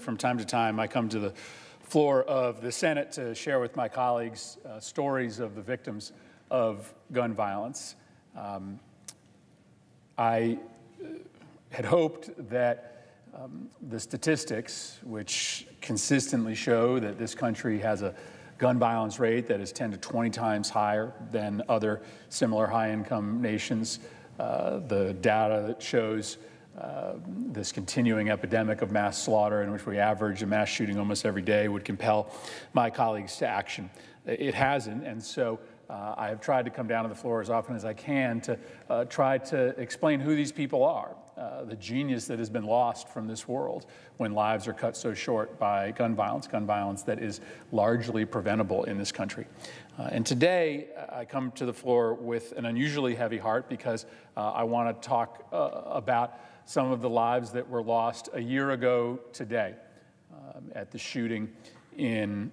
From time to time, I come to the floor of the Senate to share with my colleagues stories of the victims of gun violence. I had hoped that the statistics, which consistently show that this country has a gun violence rate that is 10 to 20 times higher than other similar high-income nations, the data that shows this continuing epidemic of mass slaughter in which we average a mass shooting almost every day would compel my colleagues to action. It hasn't, and so I have tried to come down to the floor as often as I can to try to explain who these people are, the genius that has been lost from this world when lives are cut so short by gun violence that is largely preventable in this country. And today, I come to the floor with an unusually heavy heart because I want to talk about some of the lives that were lost a year ago today at the shooting in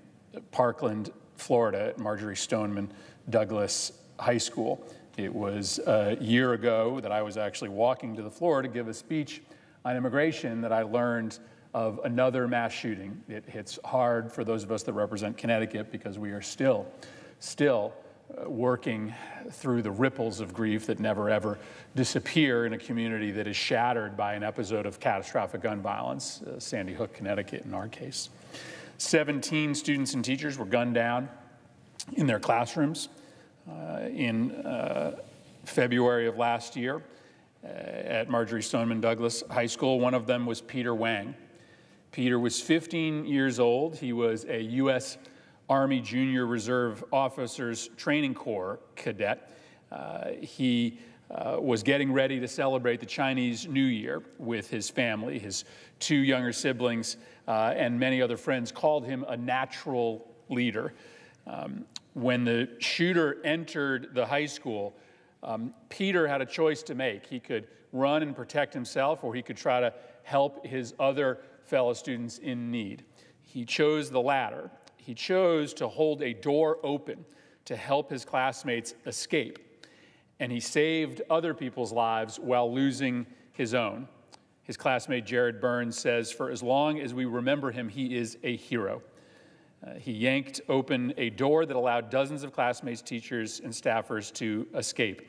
Parkland, Florida, at Marjory Stoneman Douglas High School. It was a year ago that I was actually walking to the floor to give a speech on immigration that I learned of another mass shooting. It hits hard for those of us that represent Connecticut because we are still working through the ripples of grief that never ever disappear in a community that is shattered by an episode of catastrophic gun violence, Sandy Hook, Connecticut in our case. 17 students and teachers were gunned down in their classrooms in February of last year at Marjory Stoneman Douglas High School. One of them was Peter Wang. Peter was 15 years old. He was a U.S. Army Junior Reserve Officers Training Corps cadet. He was getting ready to celebrate the Chinese New Year with his family. His two younger siblings and many other friends called him a natural leader. When the shooter entered the high school, Peter had a choice to make. He could run and protect himself, or he could try to help his other fellow students in need. He chose the latter. He chose to hold a door open to help his classmates escape, and he saved other people's lives while losing his own. His classmate Jared Burns says, "For as long as we remember him, he is a hero." He yanked open a door that allowed dozens of classmates, teachers, and staffers to escape,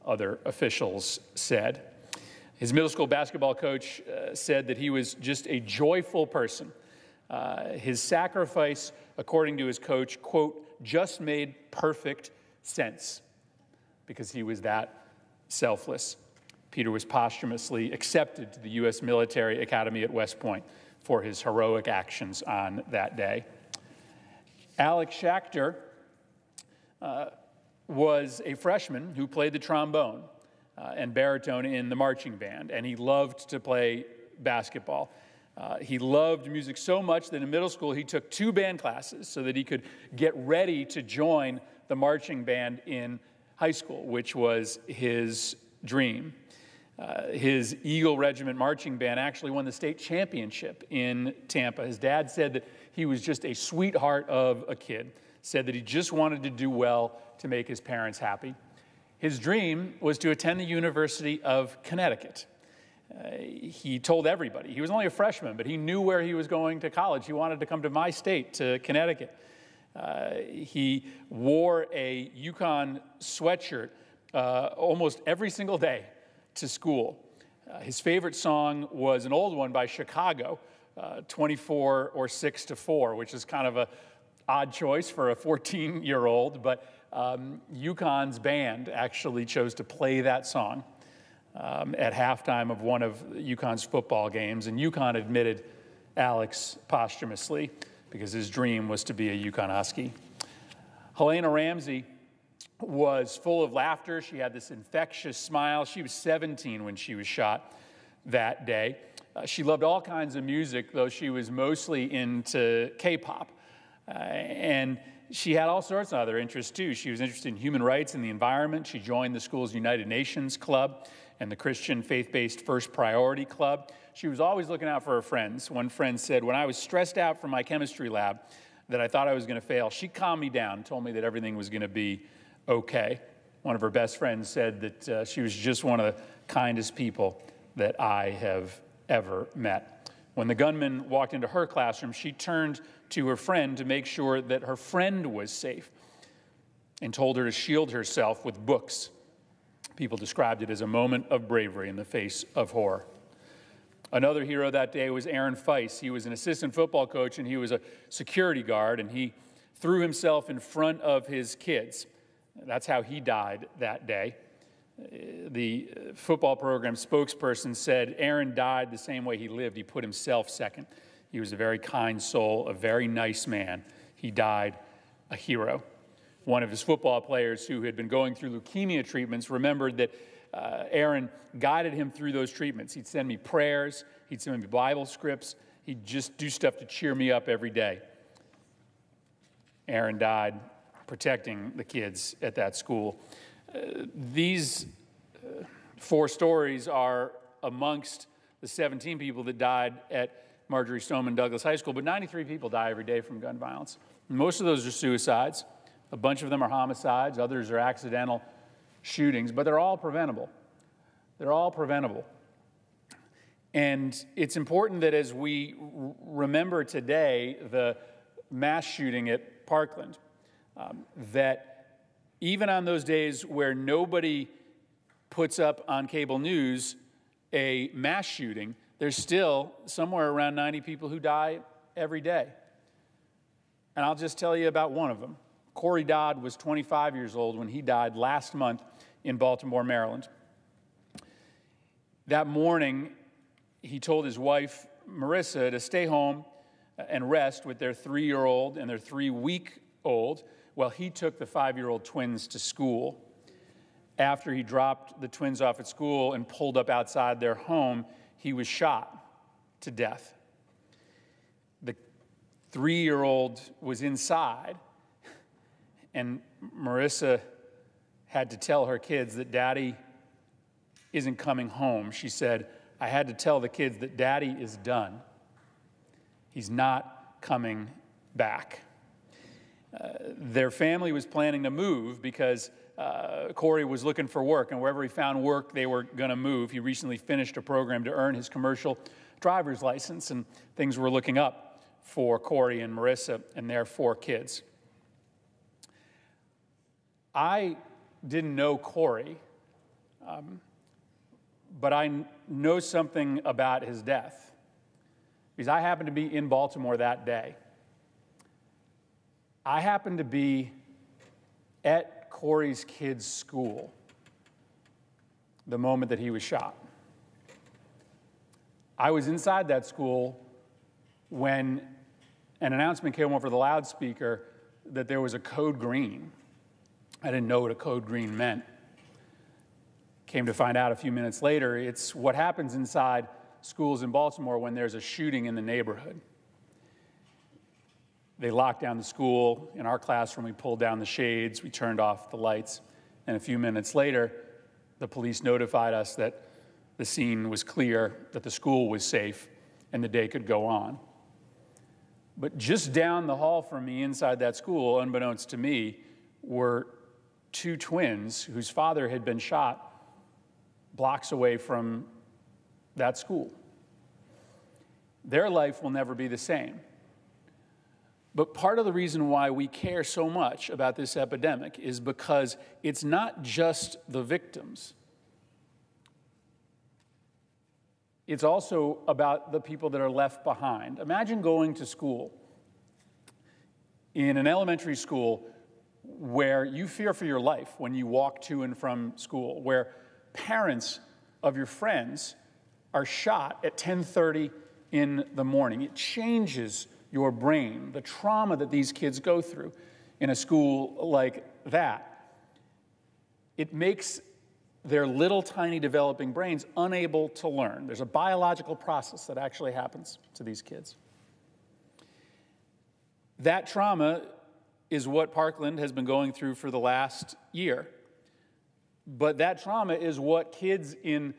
other officials said. His middle school basketball coach said that he was just a joyful person. His sacrifice, according to his coach, quote, just made perfect sense because he was that selfless. Peter was posthumously accepted to the U.S. Military Academy at West Point for his heroic actions on that day. Alex Schachter was a freshman who played the trombone and baritone in the marching band, and he loved to play basketball. He loved music so much that in middle school he took 2 band classes so that he could get ready to join the marching band in high school, which was his dream. His Eagle Regiment marching band actually won the state championship in Tampa. His dad said that he was just a sweetheart of a kid, said that he just wanted to do well to make his parents happy. His dream was to attend the University of Connecticut. He told everybody. He was only a freshman, but he knew where he was going to college. He wanted to come to my state, to Connecticut. He wore a Yukon sweatshirt almost every single day to school. His favorite song was an old one by Chicago, 24 or 6 to 4, which is kind of an odd choice for a 14-year-old, but Yukon's band actually chose to play that song at halftime of one of Yukon's football games, and Yukon admitted Alex posthumously because his dream was to be a Yukon Husky. Helena Ramsey was full of laughter. She had this infectious smile. She was 17 when she was shot that day. She loved all kinds of music, though she was mostly into K-pop. And she had all sorts of other interests, too. She was interested in human rights and the environment. She joined the school's United Nations Club and the Christian faith-based First Priority Club. She was always looking out for her friends. One friend said, when I was stressed out from my chemistry lab that I thought I was going to fail, she calmed me down, told me that everything was going to be okay. One of her best friends said that she was just one of the kindest people that I have ever met. When the gunman walked into her classroom, she turned to her friend to make sure that her friend was safe and told her to shield herself with books. People described it as a moment of bravery in the face of horror. Another hero that day was Aaron Feiss. He was an assistant football coach, and he was a security guard, and he threw himself in front of his kids. That's how he died that day. The football program spokesperson said Aaron died the same way he lived. He put himself second. He was a very kind soul, a very nice man. He died a hero. One of his football players who had been going through leukemia treatments remembered that Aaron guided him through those treatments. He'd send me prayers. He'd send me Bible scripts. He'd just do stuff to cheer me up every day. Aaron died protecting the kids at that school. These 4 stories are amongst the 17 people that died at Marjory Stoneman Douglas High School, but 93 people die every day from gun violence. Most of those are suicides. A bunch of them are homicides. Others are accidental shootings, but they're all preventable. They're all preventable. And it's important that as we remember today the mass shooting at Parkland, that even on those days where nobody puts up on cable news a mass shooting, there's still somewhere around 90 people who die every day. And I'll just tell you about one of them. Corey Dodd was 25 years old when he died last month in Baltimore, Maryland. That morning, he told his wife, Marissa, to stay home and rest with their 3-year-old and their 3-week-old while he took the 5-year-old twins to school. After he dropped the twins off at school and pulled up outside their home, he was shot to death. The 3-year-old was inside, and Marissa had to tell her kids that Daddy isn't coming home. She said, I had to tell the kids that Daddy is done. He's not coming back. Their family was planning to move because Corey was looking for work, and wherever he found work, they were going to move. He recently finished a program to earn his commercial driver's license, and things were looking up for Corey and Marissa and their 4 kids. I didn't know Corey, but I know something about his death because I happened to be in Baltimore that day. I happened to be at Corey's kids' school the moment that he was shot. I was inside that school when an announcement came over the loudspeaker that there was a code green. I didn't know what a code green meant. Came to find out a few minutes later, it's what happens inside schools in Baltimore when there's a shooting in the neighborhood. They locked down the school. In our classroom, we pulled down the shades, we turned off the lights, and a few minutes later, the police notified us that the scene was clear, that the school was safe, and the day could go on. But just down the hall from me, inside that school, unbeknownst to me, were 2 twins whose father had been shot blocks away from that school. Their life will never be the same. But part of the reason why we care so much about this epidemic is because it's not just the victims. It's also about the people that are left behind. Imagine going to school in an elementary school where you fear for your life when you walk to and from school, where parents of your friends are shot at 10:30 in the morning. It changes your brain, the trauma that these kids go through in a school like that. It makes their little tiny developing brains unable to learn. There's a biological process that actually happens to these kids. That trauma is what Parkland has been going through for the last year. But that trauma is what kids in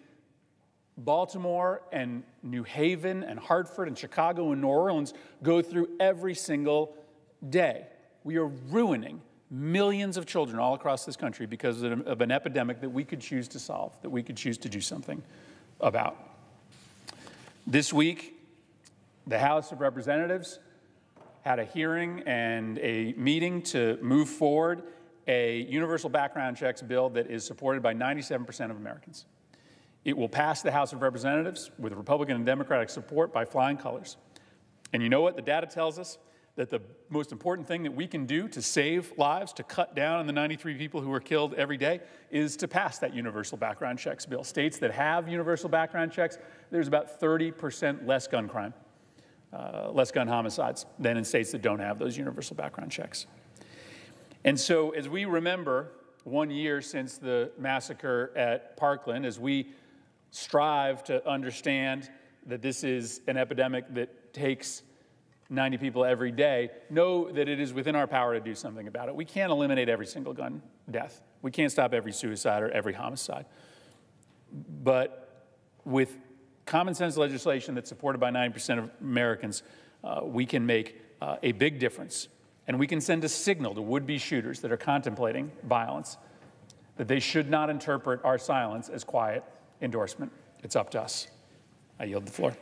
Baltimore and New Haven and Hartford and Chicago and New Orleans go through every single day. We are ruining millions of children all across this country because of an epidemic that we could choose to solve, that we could choose to do something about. This week, The House of Representatives had a hearing and a meeting to move forward a universal background checks bill that is supported by 97% of Americans. It will pass the House of Representatives with Republican and Democratic support by flying colors. And you know what? The data tells us that the most important thing that we can do to save lives, to cut down on the 93 people who are killed every day, is to pass that universal background checks bill. States that have universal background checks, there's about 30% less gun crime, less gun homicides than in states that don't have those universal background checks. And so as we remember 1 year since the massacre at Parkland, as we strive to understand that this is an epidemic that takes 90 people every day, know that it is within our power to do something about it. We can't eliminate every single gun death. We can't stop every suicide or every homicide. But with common sense legislation that's supported by 90% of Americans, we can make a big difference. And we can send a signal to would-be shooters that are contemplating violence that they should not interpret our silence as quiet endorsement. It's up to us. I yield the floor.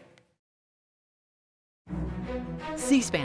C-SPAN.